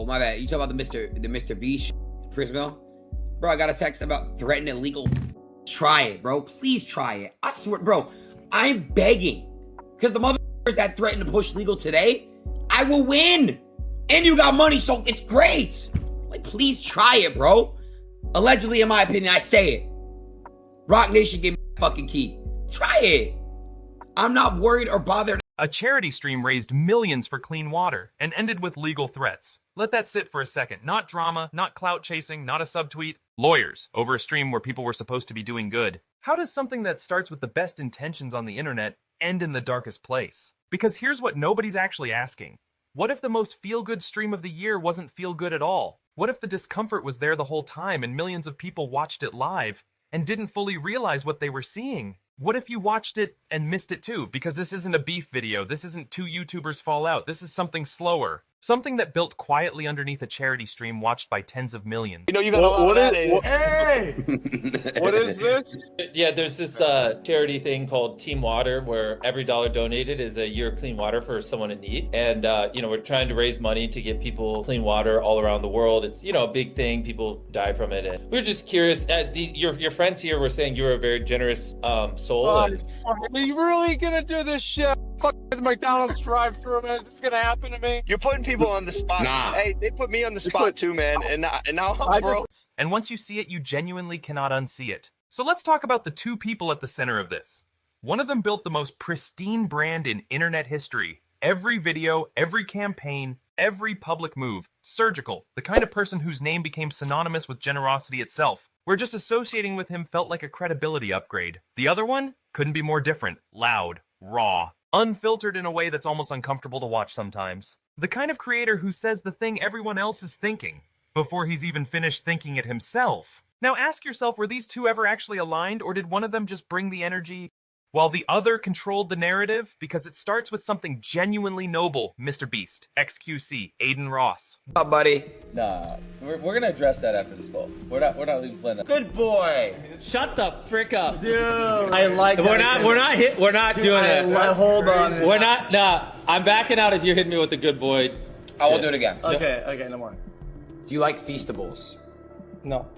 Oh, my bad. You talking about the Mr. Beast Chris Mill? Bro, I got a text about threatening illegal. Try it, bro. Please try it. I swear, bro. I'm begging. Because the motherfuckers that threaten to push legal today, I will win. And you got money, so it's great. Like, please try it, bro. Allegedly, in my opinion, I say it. Rock Nation gave me a fucking key. Try it. I'm not worried or bothered. A charity stream raised millions for clean water and ended with legal threats. Let that sit for a second. Not drama, not clout chasing, not a subtweet. Lawyers over a stream where people were supposed to be doing good. How does something that starts with the best intentions on the internet end in the darkest place? Because here's what nobody's actually asking. What if the most feel-good stream of the year wasn't feel-good at all? What if the discomfort was there the whole time and millions of people watched it live and didn't fully realize what they were seeing? What if you watched it and missed it too? Because this isn't a beef video. This isn't two YouTubers fall out. This is something slower. Something that built quietly underneath a charity stream watched by tens of millions. You know, you got a lot of that in. Hey! What is this? Yeah, there's this charity thing called Team Water where every dollar donated is a year of clean water for someone in need. And, you know, we're trying to raise money to get people clean water all around the world. It's, you know, a big thing. People die from it. And we're just curious. Your friends here were saying you're a very generous soul. Are you really gonna do this shit? Fuck the McDonald's drive-thru, man. This is gonna happen to me. You're putting people on the spot. Nah. Hey, they put me on the spot too, man. And now I'm broke. And once you see it, you genuinely cannot unsee it. So let's talk about the two people at the center of this. One of them built the most pristine brand in internet history. Every video, every campaign, every public move. Surgical. The kind of person whose name became synonymous with generosity itself, where just associating with him felt like a credibility upgrade. The other one couldn't be more different. Loud. Raw. Unfiltered in a way that's almost uncomfortable to watch sometimes. The kind of creator who says the thing everyone else is thinking before he's even finished thinking it himself. Now ask yourself, were these two ever actually aligned, or did one of them just bring the energy while the other controlled the narrative? Because it starts with something genuinely noble. MrBeast, XQC, Adin Ross. What's up, buddy? Nah, we're gonna address that after this call. We're not leaving playing. Good boy. Shut the frick up, Dude, I like that. We're not doing it. Hold on. We're not. Nah, I'm backing out if you hit me with the good boy. I will do it again. Okay, no more. Do you like Feastables? No.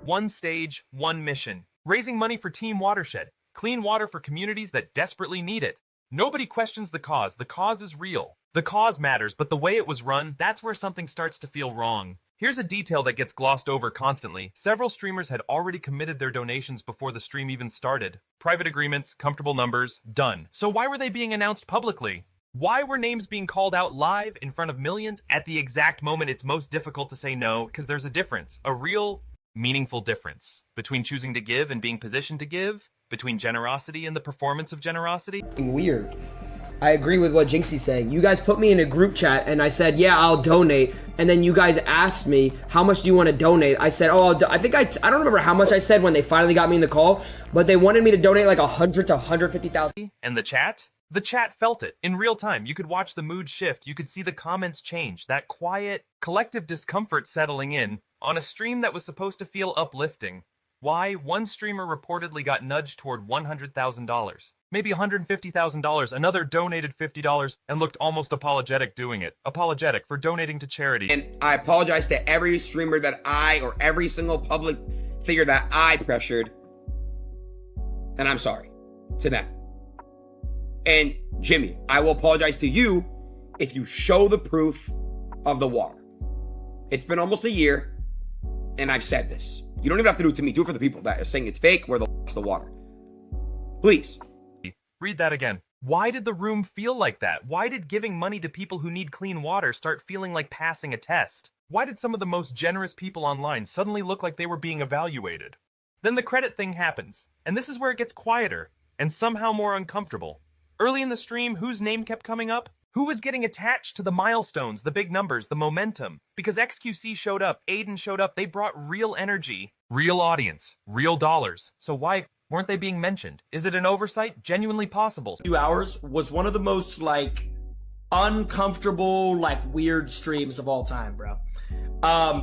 One stage, one mission. Raising money for Team Watershed. Clean water for communities that desperately need it. Nobody questions the cause. The cause is real. The cause matters, but the way it was run, that's where something starts to feel wrong. Here's a detail that gets glossed over constantly. Several streamers had already committed their donations before the stream even started. Private agreements, comfortable numbers, done. So why were they being announced publicly? Why were names being called out live in front of millions at the exact moment it's most difficult to say no? Because there's a difference. A real, meaningful difference between choosing to give and being positioned to give, between generosity and the performance of generosity. Weird. I agree with what Jynxzi's saying. You guys put me in a group chat and I said, yeah, I'll donate. And then you guys asked me, how much do you want to donate? I said, oh, I don't remember how much I said when they finally got me in the call, but they wanted me to donate like 100 to 150,000. And the chat? The chat felt it in real time. You could watch the mood shift. You could see the comments change. That quiet, collective discomfort settling in on a stream that was supposed to feel uplifting. Why? One streamer reportedly got nudged toward $100,000, maybe $150,000. Another donated $50 and looked almost apologetic doing it. Apologetic for donating to charity. And I apologize to every streamer that or every single public figure that I pressured. And I'm sorry to them. And Jimmy, I will apologize to you if you show the proof of the water. It's been almost a year, and I've said this. You don't even have to do it to me. Do it for the people that are saying it's fake, where the water. Please. Read that again. Why did the room feel like that? Why did giving money to people who need clean water start feeling like passing a test? Why did some of the most generous people online suddenly look like they were being evaluated? Then the credit thing happens, and this is where it gets quieter and somehow more uncomfortable. Early in the stream, whose name kept coming up? Who was getting attached to the milestones, the big numbers, the momentum? Because XQC showed up, Adin showed up, they brought real energy, real audience, real dollars. So why weren't they being mentioned? Is it an oversight? Genuinely possible. 2 hours was one of the most, like, uncomfortable, like, weird streams of all time, bro.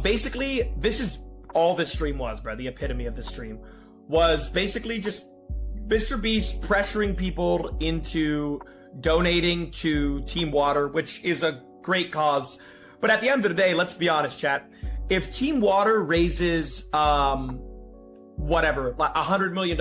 Basically, this is all this stream was, bro. The epitome of the stream was basically just MrBeast pressuring people into donating to Team Water, which is a great cause. But at the end of the day, let's be honest, chat. If Team Water raises, whatever, like $100 million,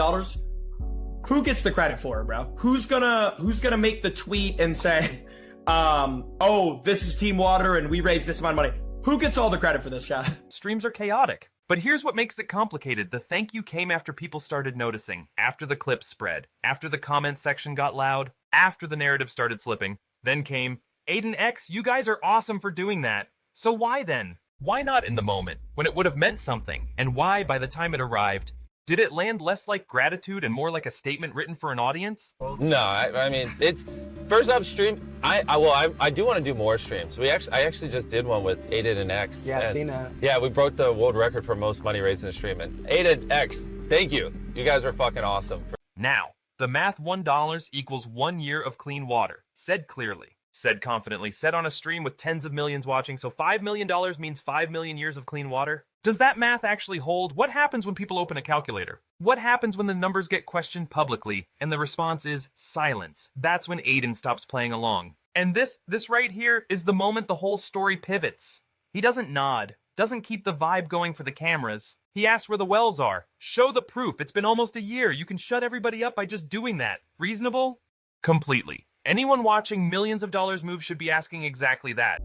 who gets the credit for it, bro? Who's gonna make the tweet and say, oh, this is Team Water and we raised this amount of money? Who gets all the credit for this, chat? Streams are chaotic. But here's what makes it complicated. The thank you came after people started noticing, after the clips spread, after the comment section got loud, after the narrative started slipping. Then came, Adin X, you guys are awesome for doing that. So why then? Why not in the moment, when it would have meant something? And why, by the time it arrived, did it land less like gratitude and more like a statement written for an audience? No, I mean, it's first off stream. I do want to do more streams. I actually just did one with Adin and X. Yeah, I've seen that. Yeah, we broke the world record for most money raised in a stream. And Adin X, thank you. You guys are fucking awesome. Now, the math $1 equals 1 year of clean water. Said clearly. Said confidently. Said on a stream with tens of millions watching. So $5 million means 5 million years of clean water? Does that math actually hold? What happens when people open a calculator? What happens when the numbers get questioned publicly and the response is silence? That's when Adin stops playing along. And this right here is the moment the whole story pivots. He doesn't nod, doesn't keep the vibe going for the cameras. He asks where the wells are. Show the proof. It's been almost a year. You can shut everybody up by just doing that. Reasonable? Completely. Anyone watching millions of dollars move should be asking exactly that.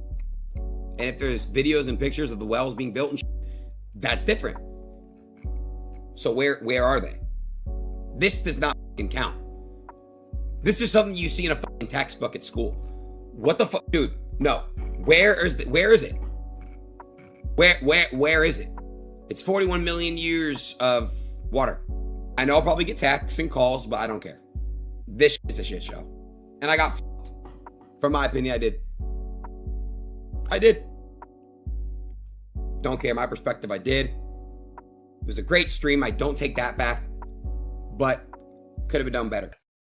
And if there's videos and pictures of the wells being built and that's different. So where are they? This does not fucking count. This is something you see in a fucking textbook at school. What the fuck, dude? No. Where is it? Where is it? It's 41 million years of water. I know I'll probably get texts and calls, but I don't care. This is a shit show. And I got fucked. From my opinion, I did. Don't care my perspective, I did. It was a great stream, I don't take that back. But could have been done better.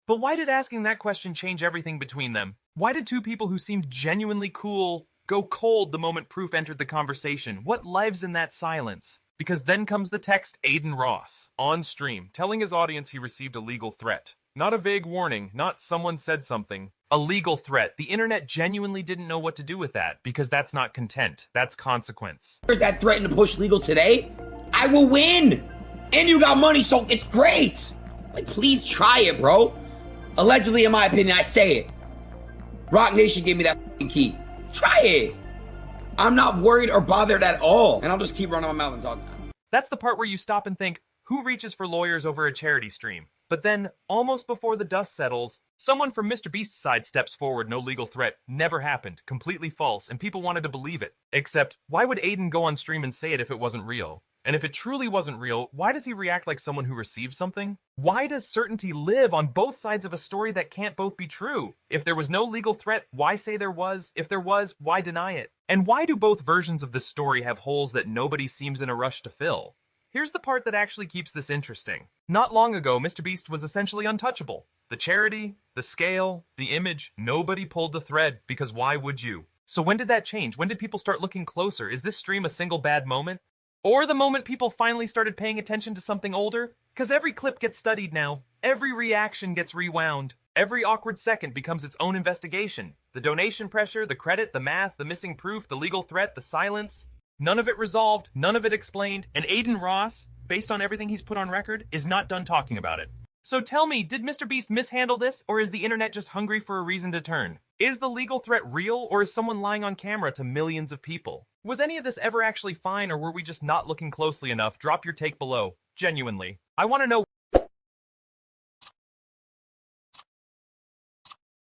But why did asking that question change everything between them? Why did two people who seemed genuinely cool go cold the moment proof entered the conversation? What lives in that silence? Because then comes the text Adin Ross, on stream, telling his audience he received a legal threat. Not a vague warning, not someone said something. A legal threat. The internet genuinely didn't know what to do with that, because that's not content, that's consequence. There's that threaten to push legal today. I will win! And you got money, so it's great! Like, please try it, bro. Allegedly, in my opinion, I say it. Rock Nation gave me that fucking key. Try it! I'm not worried or bothered at all. And I'll just keep running my mouth and talking. That's the part where you stop and think, who reaches for lawyers over a charity stream? But then, almost before the dust settles, someone from MrBeast's side steps forward. No legal threat. Never happened. Completely false. And people wanted to believe it. Except, why would Adin go on stream and say it if it wasn't real? And if it truly wasn't real, why does he react like someone who received something? Why does certainty live on both sides of a story that can't both be true? If there was no legal threat, why say there was? If there was, why deny it? And why do both versions of this story have holes that nobody seems in a rush to fill? Here's the part that actually keeps this interesting. Not long ago, MrBeast was essentially untouchable. The charity, the scale, the image, nobody pulled the thread, because why would you? So when did that change? When did people start looking closer? Is this stream a single bad moment? Or the moment people finally started paying attention to something older? Because every clip gets studied now. Every reaction gets rewound. Every awkward second becomes its own investigation. The donation pressure, the credit, the math, the missing proof, the legal threat, the silence. None of it resolved, none of it explained, and Adin Ross, based on everything he's put on record, is not done talking about it. So tell me, did MrBeast mishandle this, or is the internet just hungry for a reason to turn? Is the legal threat real, or is someone lying on camera to millions of people? Was any of this ever actually fine, or were we just not looking closely enough? Drop your take below. Genuinely. I want to know